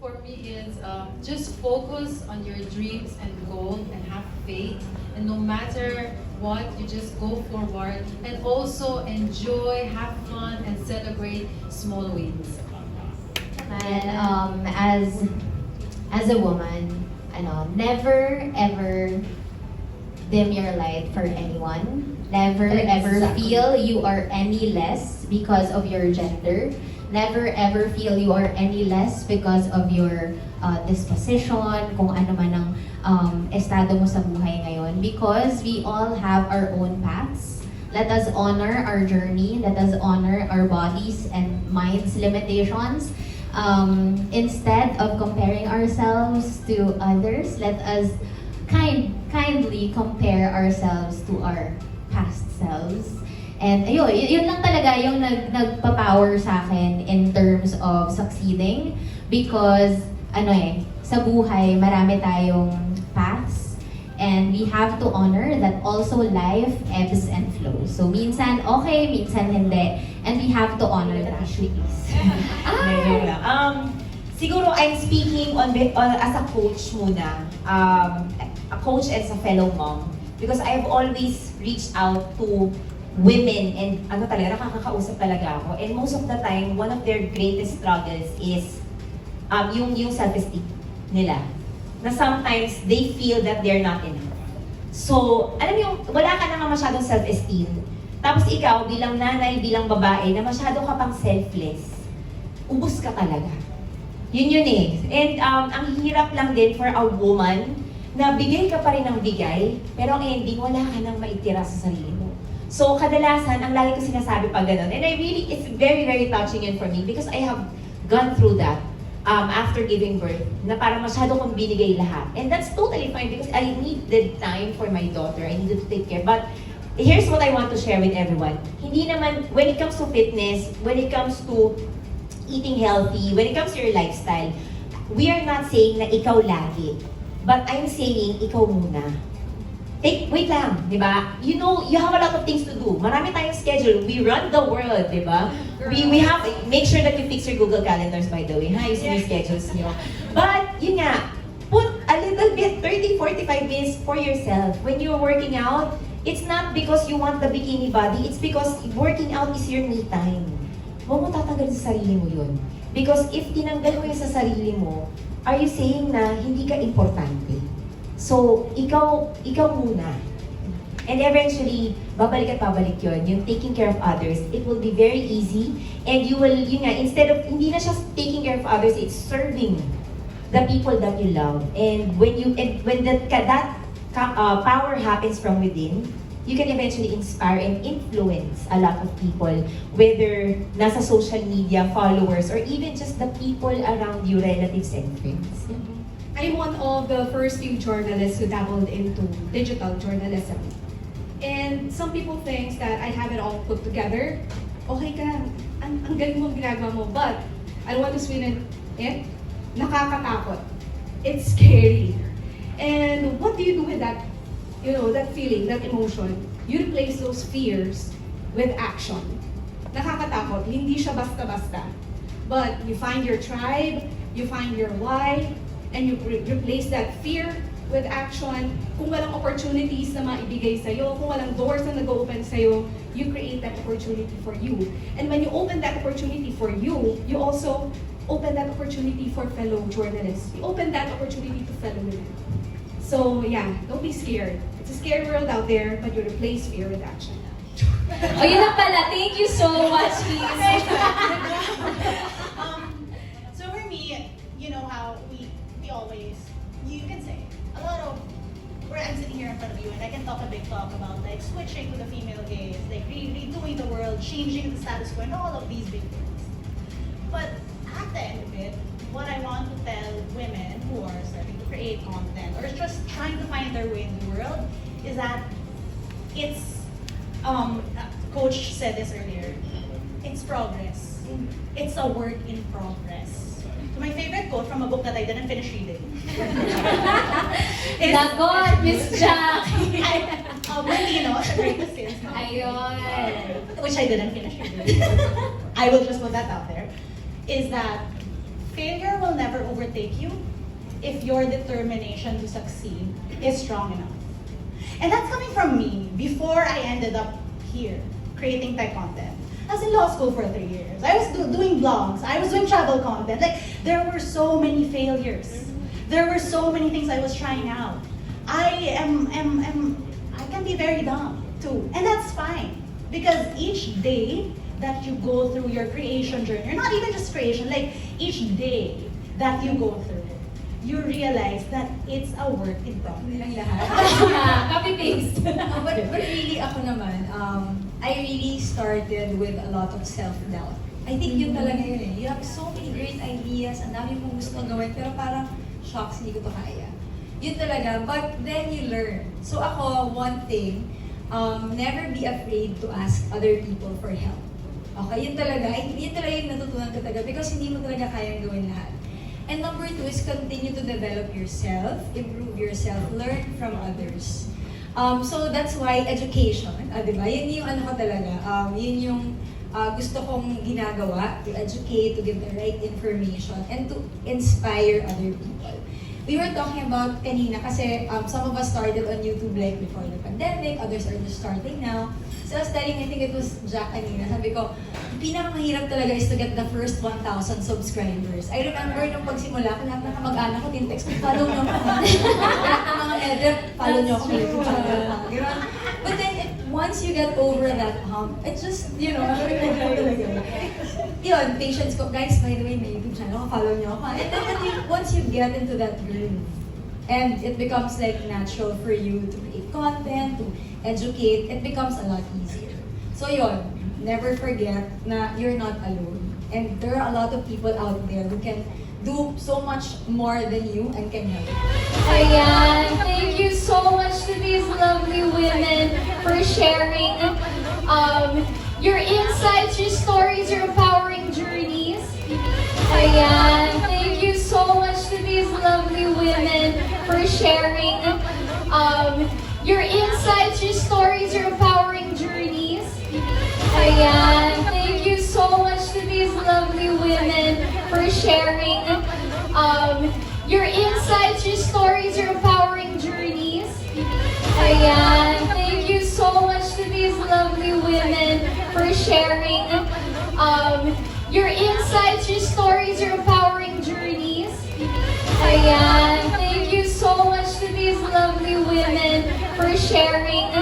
for me is just focus on your dreams and goals and have faith. And no matter what, you just go forward and also enjoy, have fun, and celebrate small wins. And as a woman, never ever dim your light for anyone. Never ever feel you are any less because of your gender. Never ever feel you are any less because of your disposition, kung ano man ang estado mo sa buhay ngayon. Because we all have our own paths. Let us honor our journey. Let us honor our bodies and minds' limitations. Instead of comparing ourselves to others, let us kindly compare ourselves to our past selves. And ayun, yun lang talaga yung nagpa-power sa akin in terms of succeeding. Because, sa buhay, marami tayong paths. And we have to honor that also life ebbs and flows. So, minsan okay, minsan hindi. And we have to honor that. Siguro I'm speaking as a coach muna. A coach as a fellow mom. Because I've always reached out to women and nakakausap talaga ako. And most of the time, one of their greatest struggles is yung self-esteem nila. Na sometimes they feel that they're not enough. So, alam mo yung wala ka na masyadong self-esteem. Tapos ikaw bilang nanay, bilang babae na masyado ka pang selfless. Ubus ka talaga. Yun eh. And ang hirap lang din for a woman na bigay ka pa rin ng bigay, pero ang ending, wala ka nang maitira sa sarili mo. So, kadalasan, ang lagi ko sinasabi pag ganun, and it's very, very touching yun for me because I have gone through that after giving birth, na parang masyado kong binigay lahat. And that's totally fine because I needed time for my daughter. I needed to take care. But here's what I want to share with everyone. Hindi naman, when it comes to fitness, when it comes to eating healthy, when it comes to your lifestyle, we are not saying na ikaw lagi. But I'm saying, ikaw muna. Wait lang, di ba? You know, you have a lot of things to do. Marami tayong schedule. We run the world, di ba? We have, make sure that you fix your Google Calendars, by the way. Ayusin yung schedules nyo. But, yun nga, put a little bit, 30-45 minutes for yourself. When you're working out, it's not because you want the bikini body, it's because working out is your me time. Huwag mo tatanggalin sa sarili mo yun. Because if tinanggal mo yun sa sarili mo, are you saying na hindi ka importante? So, ikaw muna. And eventually, babalik at babalik yun. Yung taking care of others, it will be very easy. And you will, yun nga, instead of, hindi na siya taking care of others, it's serving the people that you love. And when that power happens from within, you can eventually inspire and influence a lot of people, whether nasa social media, followers, or even just the people around you, relatives and friends. I'm one of the first few journalists who dabbled into digital journalism. And some people think that I have it all put together. Okay ka, ang galing mo ginagawa mo, but I don't want to swing it. Nakakatakot. It's scary. And what do you do with that, that feeling, that emotion? You replace those fears with action. Nakakatakot, hindi siya basta-basta. But you find your tribe, you find your why, and you replace that fear with action. Kung walang opportunities na maibigay sa'yo, kung walang doors na nag-open sa'yo, you create that opportunity for you. And when you open that opportunity for you, you also open that opportunity for fellow journalists. You open that opportunity to fellow women. So yeah, don't be scared. It's a scary world out there, but you replace fear with action. O yun lang pala. Thank you so much, Liz. So for me, you know how we always, you can say, a lot of, where I'm sitting here in front of you and I can talk a big talk about like switching to the female gaze, like redoing the world, changing the status quo and all of these big things. But at the end of it, what I want to tell women who are starting to create content or just trying to find their way in the world is that it's, Coach said this earlier, it's progress. It's a work in progress. So my favorite quote from a book that I didn't finish reading. Lagot, Miss Jacque! Marino, a greatest sales Ayun. which I didn't finish reading. I will just put that out there. Is that failure will never overtake you if your determination to succeed is strong enough. And that's coming from me before I ended up here, creating tech content. I was in law school for 3 years. I was doing blogs. I was doing travel content. Like, there were so many failures. There were so many things I was trying out. I can be very dumb too. And that's fine. Because each day that you go through your creation journey, or not even just creation, like each day that you go through, you realize that it's a work in progress. Nilang lahat. Copy paste. But really, ako naman, I really started with a lot of self-doubt. I think yun talaga yun eh. You have so many great ideas, ang dami mong gusto gawin, pero parang, shocks, hindi ko to kaya. Yun talaga, but then you learn. So ako, one thing, never be afraid to ask other people for help. Okay, yun talaga yung natutunan ko talaga because hindi mo talaga kayang gawin lahat. And number 2 is continue to develop yourself, improve yourself, learn from others. So that's why education, diba? Yun yung ano ko talaga, yun yung gusto kong ginagawa, to educate, to give the right information, and to inspire other people. We were talking about kanina kasi some of us started on YouTube like before the pandemic, others are just starting now. So I was telling, I think it was Jacque kanina, sabi ko, pinakamahirap talaga is to get the first 1,000 subscribers. I remember nung pagsimula ko, lahat ng kamag-anak ko, tintext ko, follow nyo ako. Mga edit, follow nyo ako. But then, once you get over that hump, it just, you know, yun, patience ko. Guys, by the way, may YouTube channel, follow nyo ako. And then, once you get into that groove, and it becomes like natural for you to create content, to educate, it becomes a lot easier. So yun, never forget na you're not alone. And there are a lot of people out there who can do so much more than you and can help. Ayan, thank you so much to these lovely women for sharing your insights, your stories, your empowering journeys. Ayan, thank you so much to these lovely women for sharing your insights, your stories, your empowering journeys. Ayan, thank you so much to these lovely women for sharing your insights, your stories, your empowering journeys. Ayan, thank you so much to these lovely women for sharing your insights, your stories, your empowering journeys. Ayan, thank you so much to these lovely women for sharing